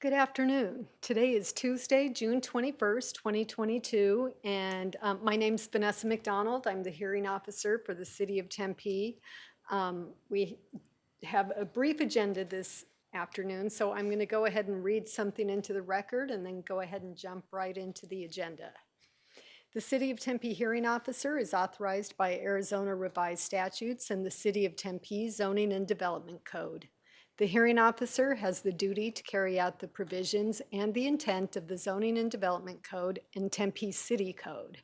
Good afternoon. Today is Tuesday, June 21st, 2022, and my name's Vanessa McDonald. I'm the hearing officer for the City of Tempe. We have a brief agenda this afternoon, so I'm going to go ahead and read something into the record and then go ahead and jump right into the agenda. The City of Tempe hearing officer is authorized by Arizona Revised Statutes and the City of Tempe Zoning and Development Code. The hearing officer has the duty to carry out the provisions and the intent of the Zoning and Development Code and Tempe City Code.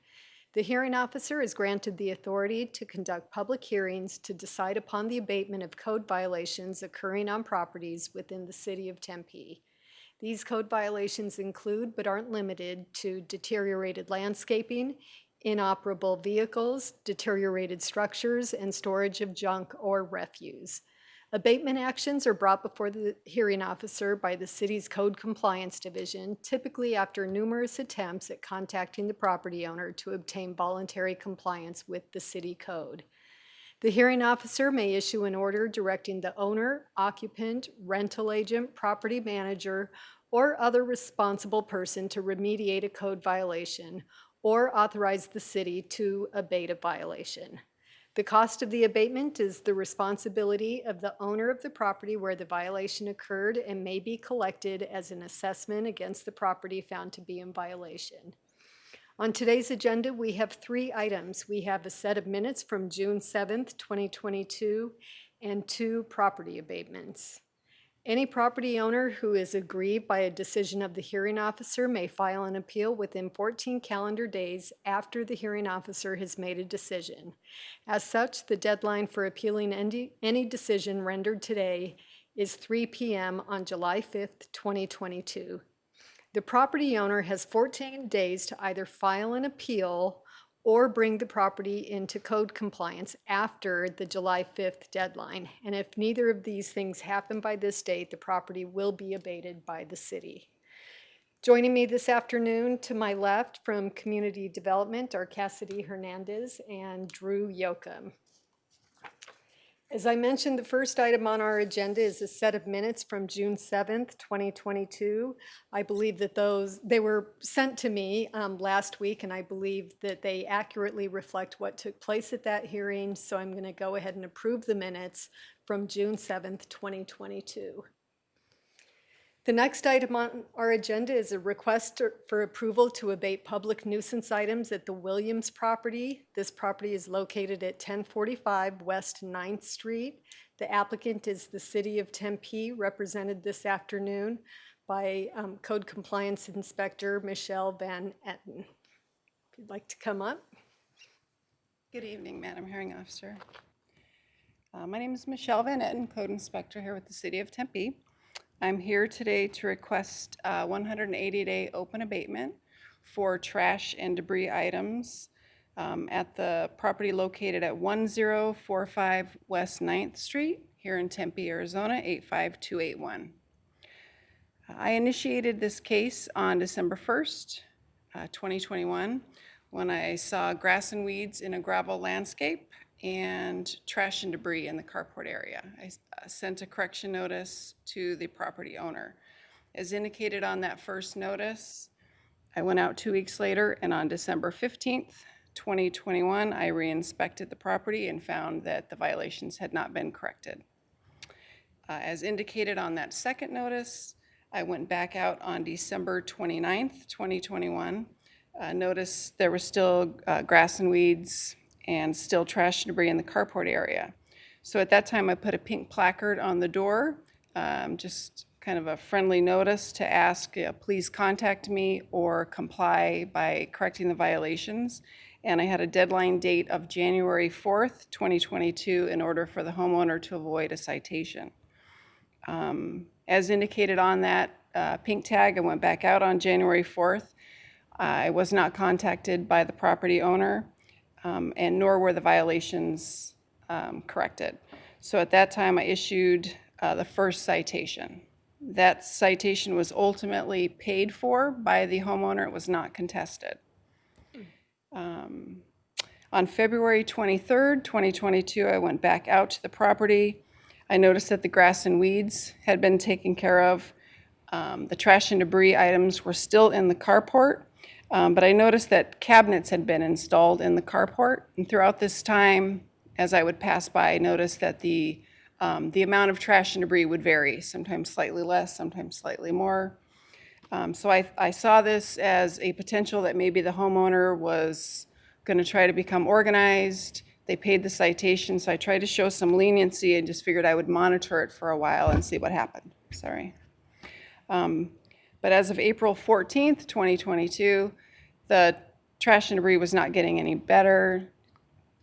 The hearing officer is granted the authority to conduct public hearings to decide upon the abatement of code violations occurring on properties within the City of Tempe. These code violations include, but aren't limited to, deteriorated landscaping, inoperable vehicles, deteriorated structures, and storage of junk or refuse. Abatement actions are brought before the hearing officer by the city's Code Compliance Division, typically after numerous attempts at contacting the property owner to obtain voluntary compliance with the city code. The hearing officer may issue an order directing the owner, occupant, rental agent, property manager, or other responsible person to remediate a code violation or authorize the city to abate a violation. The cost of the abatement is the responsibility of the owner of the property where the violation occurred and may be collected as an assessment against the property found to be in violation. On today's agenda, we have 3 items. We have a set of minutes from June 7th, 2022, and 2 property abatements. Any property owner who is aggrieved by a decision of the hearing officer may file an appeal within 14 calendar days after the hearing officer has made a decision. As such, the deadline for appealing any decision rendered today is 3 p.m. on July 5th, 2022. The property owner has 14 days to either file an appeal or bring the property into code compliance after the July 5th deadline. And if neither of these things happen by this date, the property will be abated by the city. Joining me this afternoon to my left from Community Development are Cassidy Hernandez and Drew Yoakum. As I mentioned, the first item on our agenda is a set of minutes from June 7th, 2022. I believe that they were sent to me last week, and I believe that they accurately reflect what took place at that hearing. So I'm going to go ahead and approve the minutes from June 7th, 2022. The next item on our agenda is a request for approval to abate public nuisance items at the Williams property. This property is located at 1045 West 9th Street. The applicant is the City of Tempe, represented this afternoon by Code Compliance Inspector Michelle Van Etten. If you'd like to come up. Good evening, Madam Hearing Officer. My name is Michelle Van Etten, Code Inspector here with the City of Tempe. I'm here today to request a 180-day open abatement for trash and debris items at the property located at 1045 West 9th Street here in Tempe, Arizona, 85281. I initiated this case on December 1st, 2021, when I saw grass and weeds in a gravel landscape and trash and debris in the carport area. I sent a correction notice to the property owner. As indicated on that first notice, I went out 2 weeks later, and on December 15th, 2021, I re-inspected the property and found that the violations had not been corrected. As indicated on that second notice, I went back out on December 29th, 2021. Noticed there was still grass and weeds and still trash and debris in the carport area. So at that time, I put a pink placard on the door, just kind of a friendly notice to ask, please contact me or comply by correcting the violations. And I had a deadline date of January 4th, 2022 in order for the homeowner to avoid a citation. As indicated on that pink tag, I went back out on January 4th. I was not contacted by the property owner, and nor were the violations corrected. So at that time, I issued the first citation. That citation was ultimately paid for by the homeowner. It was not contested. On February 23rd, 2022, I went back out to the property. I noticed that the grass and weeds had been taken care of. The trash and debris items were still in the carport, but I noticed that cabinets had been installed in the carport. And throughout this time, as I would pass by, I noticed that the amount of trash and debris would vary, sometimes slightly less, sometimes slightly more. So I saw this as a potential that maybe the homeowner was going to try to become organized. They paid the citation, so I tried to show some leniency and just figured I would monitor it for a while and see what happened. Sorry. But as of April 14th, 2022, the trash and debris was not getting any better,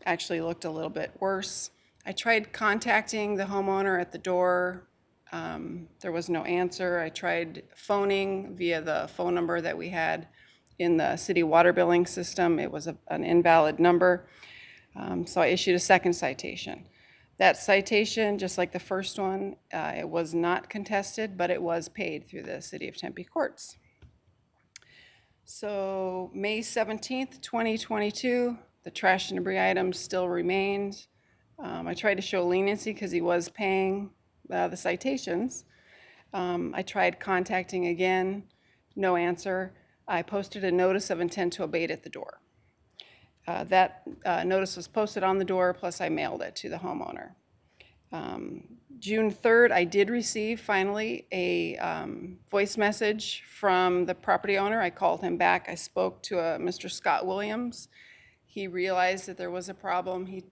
actually looked a little bit worse. I tried contacting the homeowner at the door. There was no answer. I tried phoning via the phone number that we had in the city water billing system. It was an invalid number. So I issued a second citation. That citation, just like the first one, it was not contested, but it was paid through the City of Tempe courts. So May 17th, 2022, the trash and debris items still remained. I tried to show leniency because he was paying the citations. I tried contacting again, no answer. I posted a notice of intent to abate at the door. That notice was posted on the door, plus I mailed it to the homeowner. June 3rd, I did receive finally a voice message from the property owner. I called him back. I spoke to Mr. Scott Williams. He realized that there was a problem. He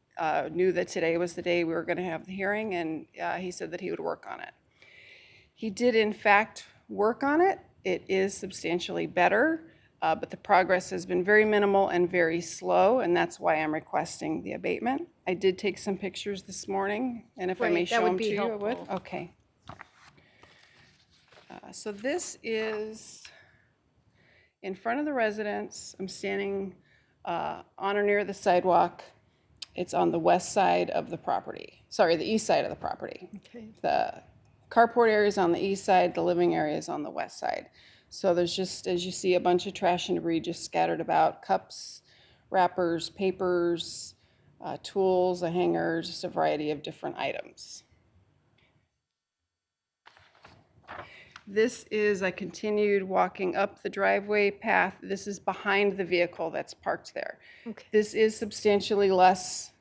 knew that today was the day we were going to have the hearing, and he said that he would work on it. He did, in fact, work on it. It is substantially better. But the progress has been very minimal and very slow, and that's why I'm requesting the abatement. I did take some pictures this morning, and if I may Right, show that would them be to you, I would. helpful. Okay. So this is in front of the residence. I'm standing on or near the sidewalk. It's on the west side of the property. Sorry, the east side of the property. Okay. The carport area is on the east side, the living area is on the west side. So there's just, as you see, a bunch of trash and debris just scattered about, cups, wrappers, papers, tools, a hanger, just a variety of different items. This is, I continued walking up the driveway path. This is behind the vehicle that's parked there. Okay. This is substantially less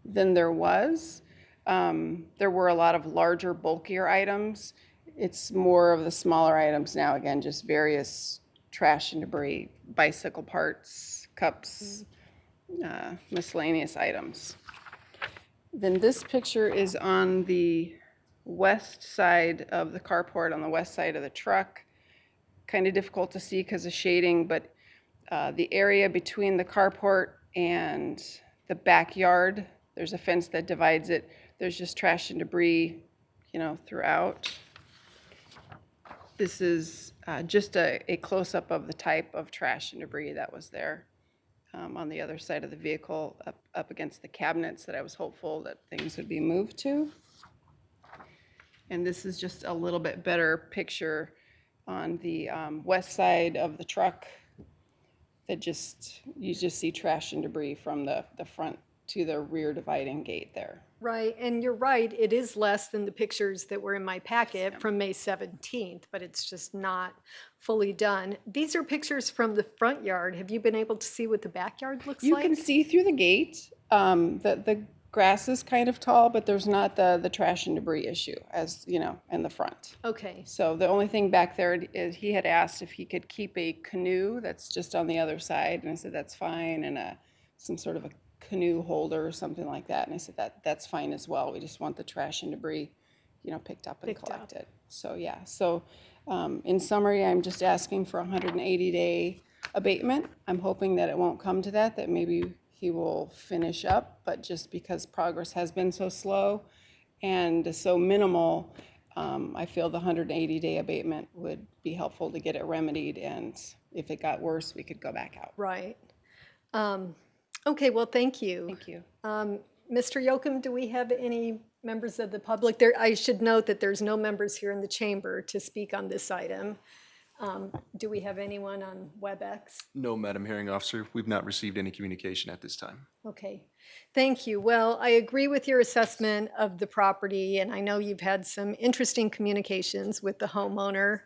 than there was. There were a lot of larger, bulkier items. It's more of the smaller items now, again, just various trash and debris, bicycle parts, cups, miscellaneous items. Then this picture is on the west side of the carport, on the west side of the truck. Kind of difficult to see because of shading, but the area between the carport and the backyard, there's a fence that divides it. There's just trash and debris, throughout. This is just a close-up of the type of trash and debris that was there on the other side of the vehicle, up against the cabinets that I was hopeful that things would be moved to. And this is just a little bit better picture on the west side of the truck that you just see trash and debris from the front to the rear dividing gate there. Right, and you're right, it is less than the pictures that were in my packet from May 17th, but it's just not fully done. These are pictures from the front yard. Have you been able to see what the backyard looks You like? can see through the gate. The grass is kind of tall, but there's not the trash and debris issue as, in the front. Okay, So the only thing back there is he had asked if he could keep a canoe that's just on the other side, and I said that's fine, and some sort of a canoe holder or something like that, and I said that's fine as well. We just want the trash and debris, picked up and collected. So yeah, in summary, I'm just asking for a 180-day abatement. I'm hoping that it won't come to that maybe he will finish up, but just because progress has been so slow and so minimal, I feel the 180-day abatement would be helpful to get it remedied, and if it got worse, we could go back out. right. Okay, well, thank you. Thank you. Mr. Yocum, do we have any members of the public? I should note that there's no members here in the chamber to speak on this item. Do we have anyone on WebEx? No, Madam Hearing Officer, we've not received any communication at this time. Okay, thank you. Well, I agree with your assessment of the property, and I know you've had some interesting communications with the homeowner.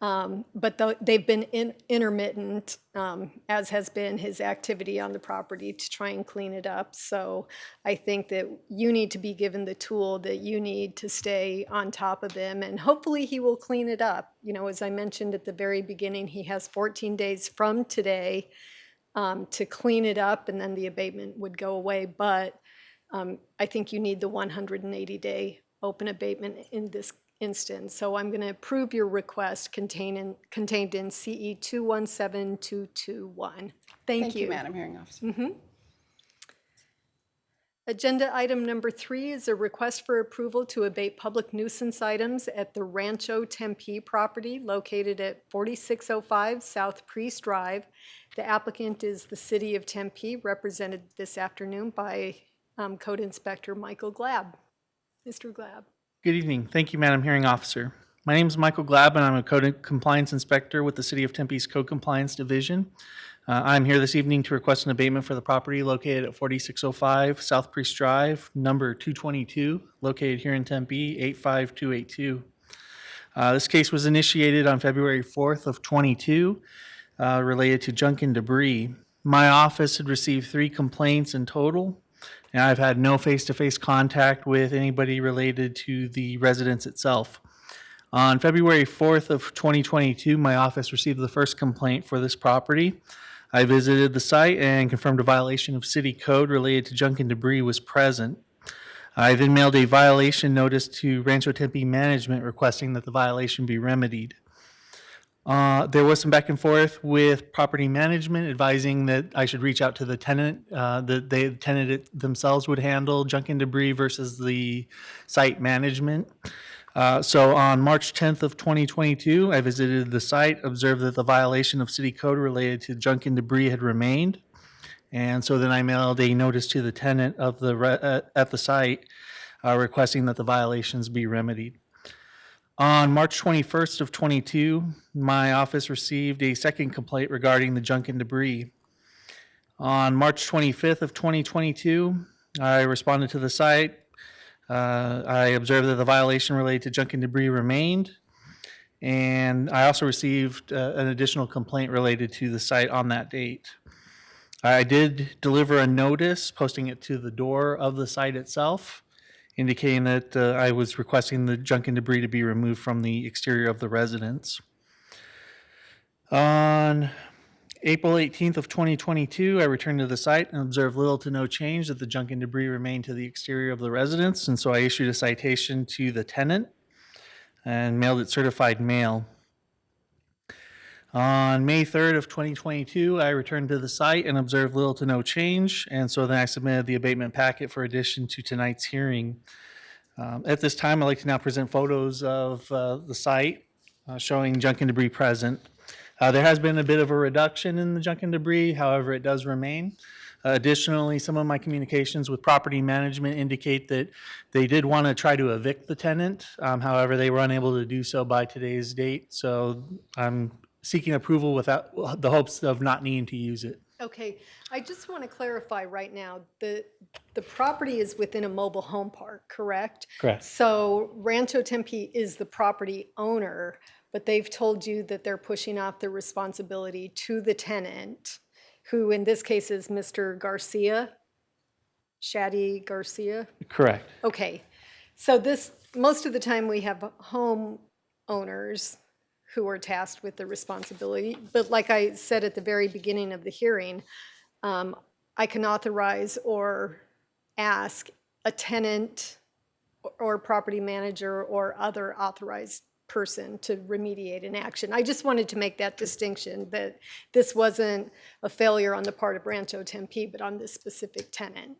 But they've been intermittent, as has been his activity on the property to try and clean it up. So I think that you need to be given the tool that you need to stay on top of him, and hopefully he will clean it up. You know, as I mentioned at the very beginning, he has 14 days from today to clean it up, and then the abatement would go away. But I think you need the 180-day open abatement in this instance. So I'm going to approve your request contained in CE 217221. Thank Thank you, you. Madam Hearing Officer. Agenda item number 3 is a request for approval to abate public nuisance items at the Rancho Tempe property located at 4605 South Priest Drive. The applicant is the City of Tempe, represented this afternoon by Code Inspector Michael Glab. Mr. Glab. Good evening. Thank you, Madam Hearing Officer. My name is Michael Glab, and I'm a Code Compliance Inspector with the City of Tempe's Code Compliance Division. I'm here this evening to request an abatement for the property located at 4605 South Priest Drive, number 222, located here in Tempe, 85282. This case was initiated on February 4th of 22, related to junk and debris. My office had received 3 complaints in total, and I've had no face-to-face contact with anybody related to the residence itself. On February 4th of 2022, my office received the first complaint for this property. I visited the site and confirmed a violation of city code related to junk and debris was present. I then mailed a violation notice to Rancho Tempe management requesting that the violation be remedied. There was some back and forth with property management advising that I should reach out to the tenant, that the tenant themselves would handle junk and debris versus the site management. So on March 10th of 2022, I visited the site, observed that the violation of city code related to junk and debris had remained. And so then I mailed a notice to the tenant of at the site requesting that the violations be remedied. On March 21st of 22, my office received a second complaint regarding the junk and debris. On March 25th of 2022, I responded to the site. I observed that the violation related to junk and debris remained, and I also received an additional complaint related to the site on that date. I did deliver a notice posting it to the door of the site itself, indicating that I was requesting the junk and debris to be removed from the exterior of the residence. On April 18th of 2022, I returned to the site and observed little to no change, that the junk and debris remained to the exterior of the residence, and so I issued a citation to the tenant and mailed it certified mail. On May 3rd of 2022, I returned to the site and observed little to no change, and so then I submitted the abatement packet for addition to tonight's hearing. At this time, I'd like to now present photos of the site showing junk and debris present. There has been a bit of a reduction in the junk and debris, however, it does remain. Additionally, some of my communications with property management indicate that they did want to try to evict the tenant. However, they were unable to do so by today's date, so I'm seeking approval without the hopes of not needing to use it. Okay, I just want to clarify right now, the property is within a mobile home park, correct? Correct. So Rancho Tempe is the property owner, but they've told you that they're pushing off the responsibility to the tenant, who in this case is Mr. Garcia, Shadi Garcia? Correct. Okay, so most of the time we have home owners who are tasked with the responsibility. But like I said at the very beginning of the hearing, I can authorize or ask a tenant or property manager or other authorized person to remediate an action. I just wanted to make that distinction, that this wasn't a failure on the part of Rancho Tempe, but on this specific tenant.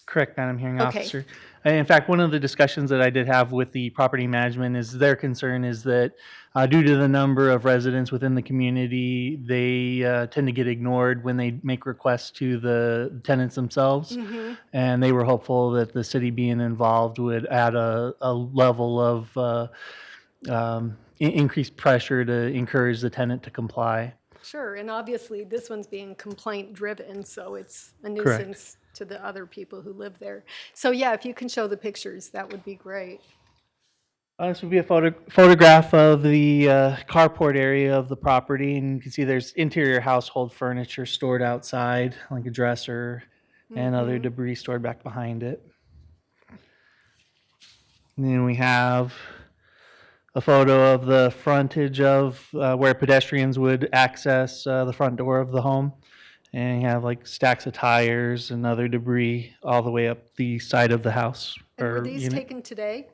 Correct, Madam Hearing Okay. Officer. In fact, one of the discussions that I did have with the property management is their concern is that due to the number of residents within the community, they tend to get ignored when they make requests to the tenants themselves. And they were hopeful that the city being involved would add a level of increased pressure to encourage the tenant to comply. Sure, and obviously this one's being complaint driven, so it's a Correct. nuisance to the other people who live there. So yeah, if you can show the pictures, that would be great. This would be a photograph of the carport area of the property, and you can see there's interior household furniture stored outside, like a dresser and other debris stored back behind it. And then we have a photo of the frontage of where pedestrians would access the front door of the home. And you have like stacks of tires and other debris all the way up the side of the house. And were or these unit. taken today?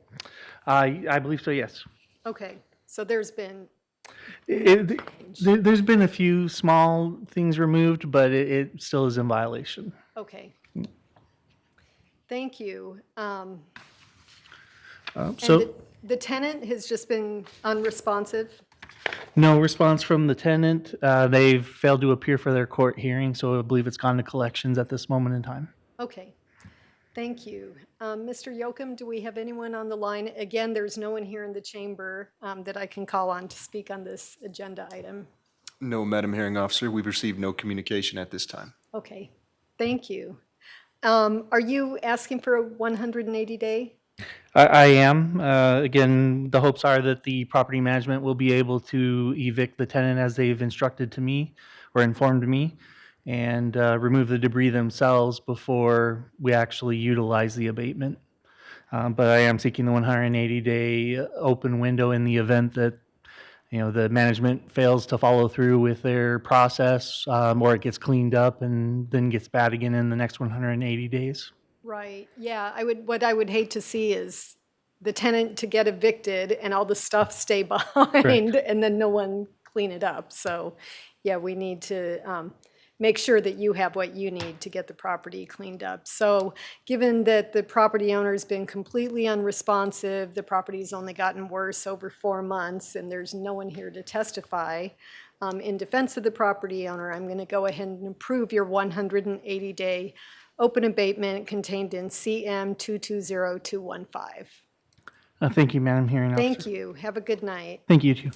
I believe so, yes. Okay, so there's been, There's been a few small things removed, but it still is in violation. okay. Thank you. So And the tenant has just been unresponsive? no response from the tenant. They've failed to appear for their court hearing, so I believe it's gone to collections at this moment in time. Okay, thank you. Mr. Yocum, do we have anyone on the line? Again, there's no one here in the chamber that I can call on to speak on this agenda item. No, Madam Hearing Officer, we've received no communication at this time. Okay, thank you. Are you asking for a 180-day? I am. Again, the hopes are that the property management will be able to evict the tenant as they've instructed to me or informed me, and remove the debris themselves before we actually utilize the abatement. But I am seeking the 180-day open window in the event that, the management fails to follow through with their process, or it gets cleaned up and then gets bad again in the next 180 days. Right, yeah, what I would hate to see is the tenant to get evicted and all the stuff stay behind and then no one clean it up. So, yeah, we need to make sure that you have what you need to get the property cleaned up. So, given that the property owner's been completely unresponsive, the property's only gotten worse over 4 months, and there's no one here to testify in defense of the property owner, I'm going to go ahead and approve your 180-day open abatement contained in CM 220215. Thank you, Madam Hearing Officer. Thank you. Have a good night. Thank you, too.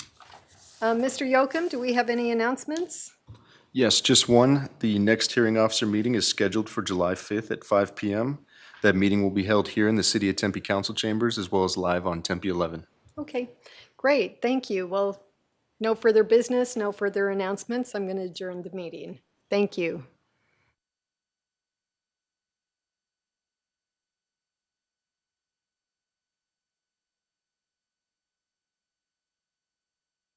Mr. Yocum, do we have any announcements? Yes, just one. The next hearing officer meeting is scheduled for July 5th at 5 p.m. That meeting will be held here in the City of Tempe Council Chambers as well as live on Tempe 11. Okay, great. Thank you. Well, no further business, no further announcements. I'm going to adjourn the meeting. Thank you.